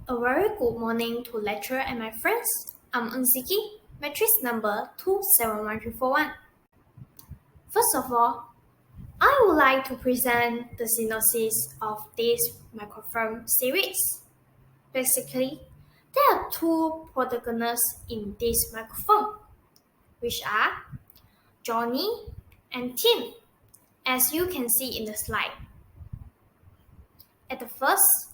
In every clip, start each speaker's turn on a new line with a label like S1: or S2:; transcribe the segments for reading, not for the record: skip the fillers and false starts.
S1: A very good morning to lecturer and my friends. I'm Unsiki, matrix number 271341. First of all, I would like to present the synopsis of this microfilm series. Basically, there are two protagonists in this microfilm, which are Johnny and Tim, as you can see in the slide. At the first,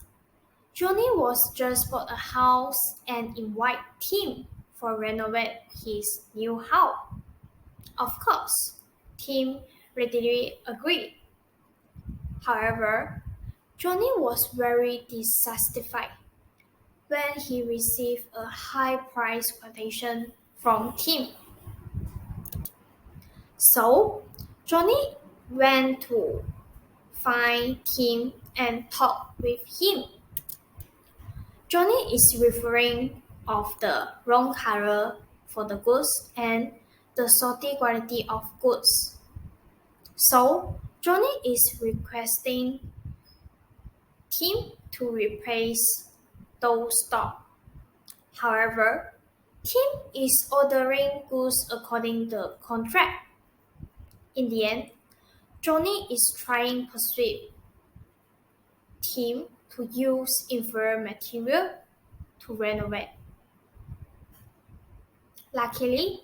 S1: Johnny was just bought a house and invite Tim for renovate his new house. Of course, Tim readily agreed. However, Johnny was very dissatisfied when he received a high price quotation from Tim. So, Johnny went to find Tim and talk with him. Johnny is referring of the wrong color for the goods and the salty quality of goods. So, Johnny is requesting Tim to replace those stock. However, Tim is ordering goods according to the contract. In the end, Johnny is trying to persuade Tim to use inferior material to renovate. Luckily,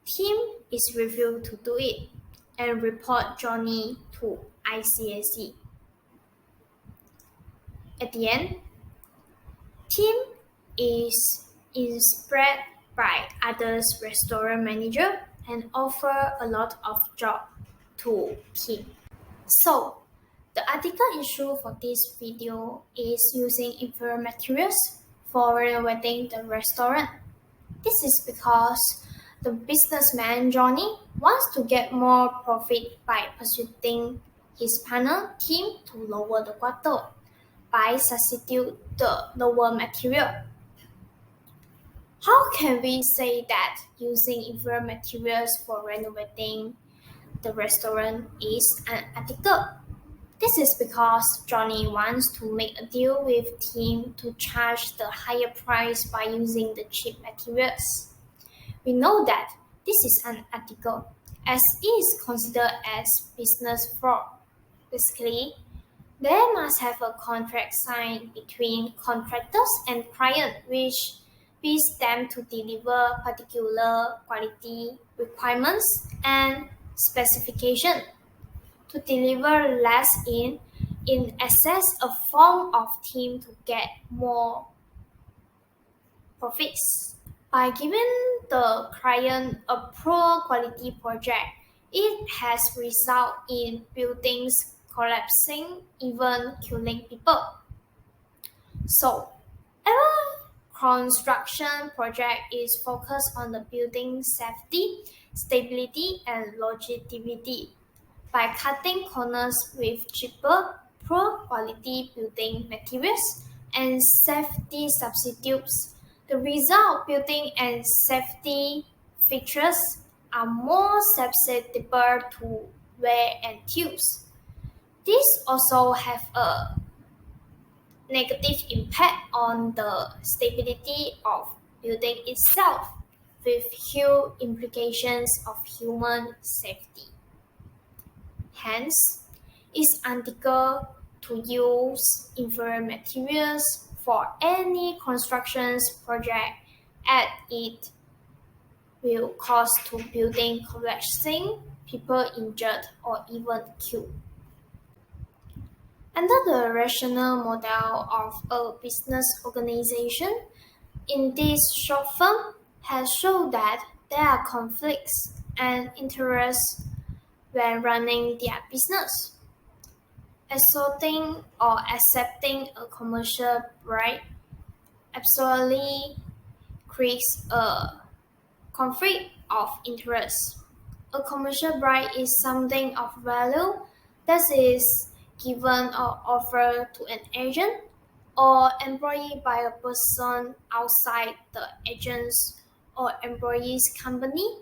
S1: Tim is refused to do it and report Johnny to ICAC. At the end, Tim is inspired by others restaurant manager and offer a lot of job to Tim. So, the article issue for this video is using inferior materials for renovating the restaurant. This is because the businessman Johnny wants to get more profit by persuading his partner Tim to lower the quota by substitute the lower material. How can we say that using inferior materials for renovating the restaurant is unethical? This is because Johnny wants to make a deal with Tim to charge the higher price by using the cheap materials. We know that this is unethical as it is considered as business fraud. Basically, there must have a contract signed between contractors and client which bids them to deliver particular quality requirements and specification. To deliver less in excess a form of Tim to get more profits. By giving the client a poor quality project, it has resulted in buildings collapsing, even killing people. So, our construction project is focused on the building safety, stability, and longevity. By cutting corners with cheaper, poor quality building materials and safety substitutes, the result building and safety features are more susceptible to wear and tear. This also have a negative impact on the stability of building itself, with huge implications of human safety. Hence, it's unethical to use inferior materials for any construction project as it will cause to building collapsing, people injured or even killed. Under the rational model of a business organization, in this short film has shown that there are conflicts and interests when running their business. Assaulting or accepting a commercial bribe absolutely creates a conflict of interest. A commercial bribe is something of value that is given or offered to an agent or employee by a person outside the agent's or employee's company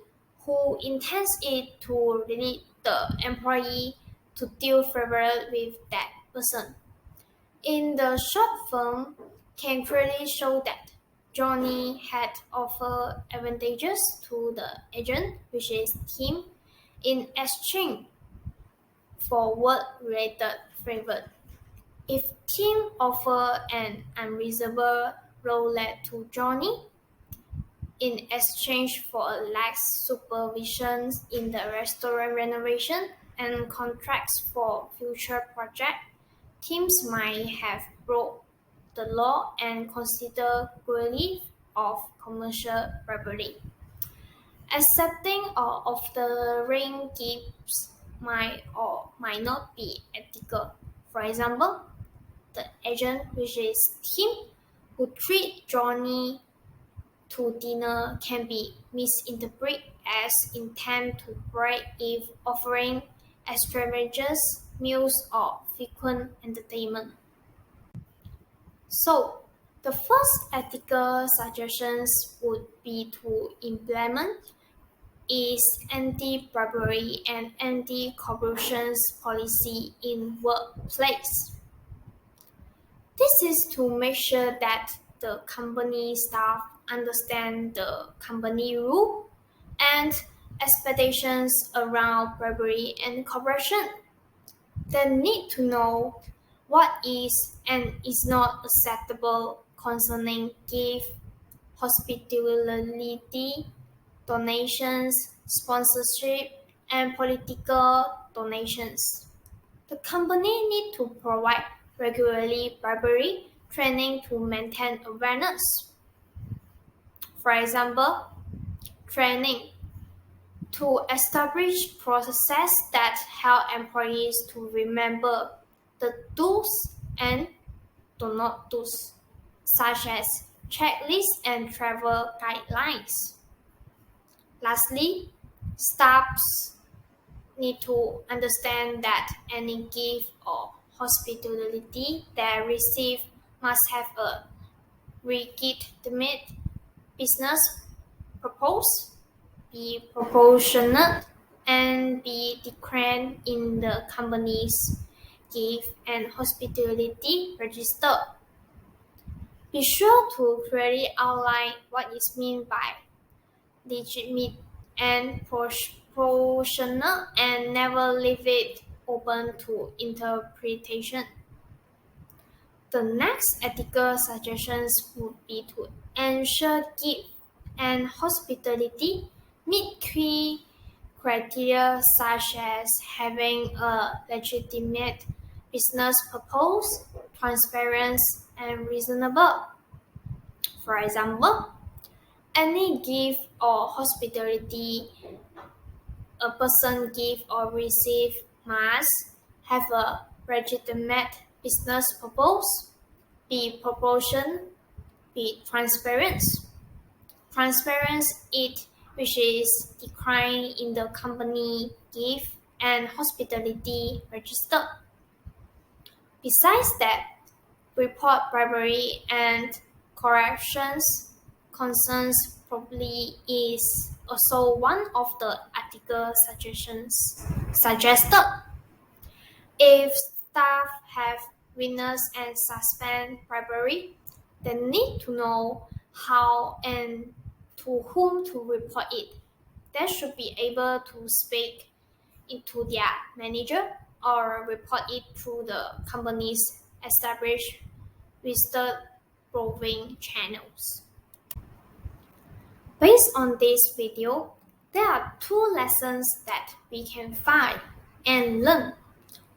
S1: who intends it to lead the employee to deal favorably with that person. In the short film, can clearly show that Johnny had offered advantages to the agent, which is Tim, in exchange for work-related favor. If Tim offered an unreasonable role-let to Johnny in exchange for a lax supervision in the restaurant renovation and contracts for future projects, teams might have broke the law and considered guilty of commercial bribery. Accepting or offering gifts might or might not be ethical. For example, the agent, which is Tim, who treat Johnny to dinner can be misinterpreted as intent to bribe if offering extravagant meals or frequent entertainment. So, the first ethical suggestions would be to implement is anti-bribery and anti-corruption policy in workplace. This is to make sure that the company staff understand the company rule and expectations around bribery and corruption. They need to know what is and is not acceptable concerning gift, hospitality, donations, sponsorship, and political donations. The company need to provide regularly bribery training to maintain awareness. For example, training to establish processes that help employees to remember the do's and do not do's, such as checklists and travel guidelines. Lastly, staffs need to understand that any gift or hospitality they receive must have a legitimate business purpose, be proportionate, and be declared in the company's gift and hospitality register. Be sure to clearly outline what is meant by legitimate and proportional and never leave it open to interpretation. The next ethical suggestions would be to ensure gift and hospitality meet key criteria such as having a legitimate business purpose, transparency, and reasonable. For example, any gift or hospitality a person give or receive must have a legitimate business purpose, be proportion, be transparent. Transparent it which is declined in the company gift and hospitality register. Besides that, report bribery and corruptions concerns probably is also one of the article suggestions suggested. If staff have witnessed and suspend bribery, they need to know how and to whom to report it. They should be able to speak into their manager or report it through the company's established whistleblowing channels. Based on this video, there are two lessons that we can find and learn.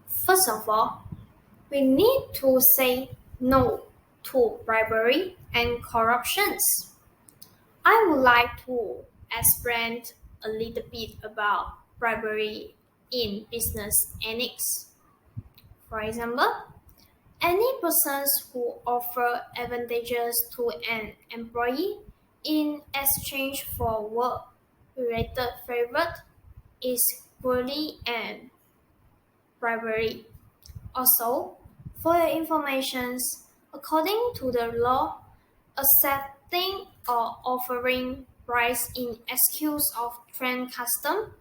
S1: First of all, we need to say no to bribery and corruptions. I would like to explain a little bit about bribery in business ethics. For example, any persons who offer advantages to an employee in exchange for work-related favor is bullying and bribery. Also, for your information, according to the law, accepting or offering bribes in excuse of trend custom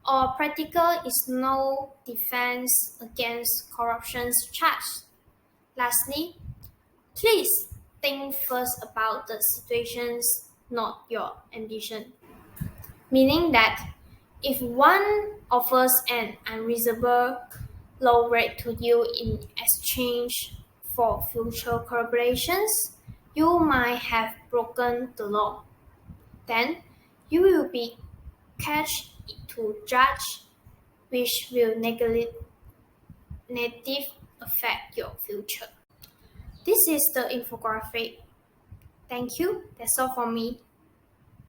S1: or practical is no defense against corruption charge. Lastly, please think first about the situations, not your ambition. Meaning that if one offers an unreasonable low rate to you in exchange for future collaborations, you might have broken the law. Then you will be catched to judge, which will negatively affect your future. This is the infographic. Thank you. That's all from me.